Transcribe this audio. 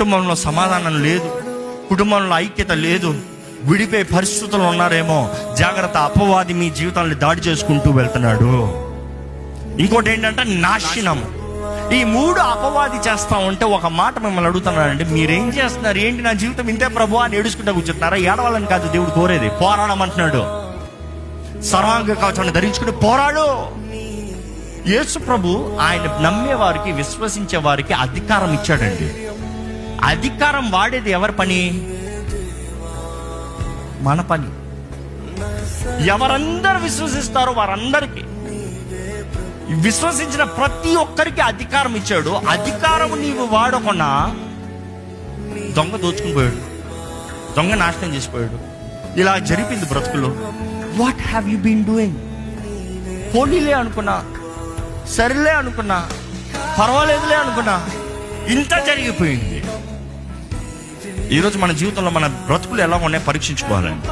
కుటుంబంలో సమాధానం లేదు, కుటుంబంలో ఐక్యత లేదు, విడిపోయే పరిస్థితులు ఉన్నారేమో. జాగ్రత్త, అపవాది మీ జీవితాన్ని దాడి చేసుకుంటూ వెళ్తున్నాడు. ఇంకోటి ఏంటంటే నాశనం. ఈ 3 అపవాది చేస్తా ఉంటే ఒక మాట మిమ్మల్ని అడుగుతున్నానండి, మీరేం చేస్తున్నారు? ఏంటి నా జీవితం ఇంతే ప్రభు అని ఏడుచుకుంటా కూర్చుంటున్నారా? ఏడవాలని కాదు దేవుడు కోరేది, పోరాడమంటున్నాడు. సర్వాంగ కవచాన్ని ధరించుకుని పోరాడు. యేసు ప్రభు ఆయన నమ్మే వారికి, విశ్వసించే వారికి అధికారం ఇచ్చాడండి. అధికారం వాడేది ఎవరి పని? మన పని. ఎవరందరూ విశ్వసిస్తారో వారందరికీ, విశ్వసించిన ప్రతి ఒక్కరికి అధికారం ఇచ్చాడు. అధికారం నీవు వాడకుండా దొంగ దోచుకుని పోయాడు, దొంగ నాశనం చేసిపోయాడు. ఇలా జరిపింది బ్రతుకులో. What have you been doing? పోనీలే అనుకున్నా, సరేలే అనుకున్నా, పర్వాలేదులే అనుకున్నా, ఇంత జరిగిపోయింది. ఈరోజు మన జీవితంలో మన బ్రతుకులు ఎలా ఉన్నాయో పరీక్షించుకోవాలండి.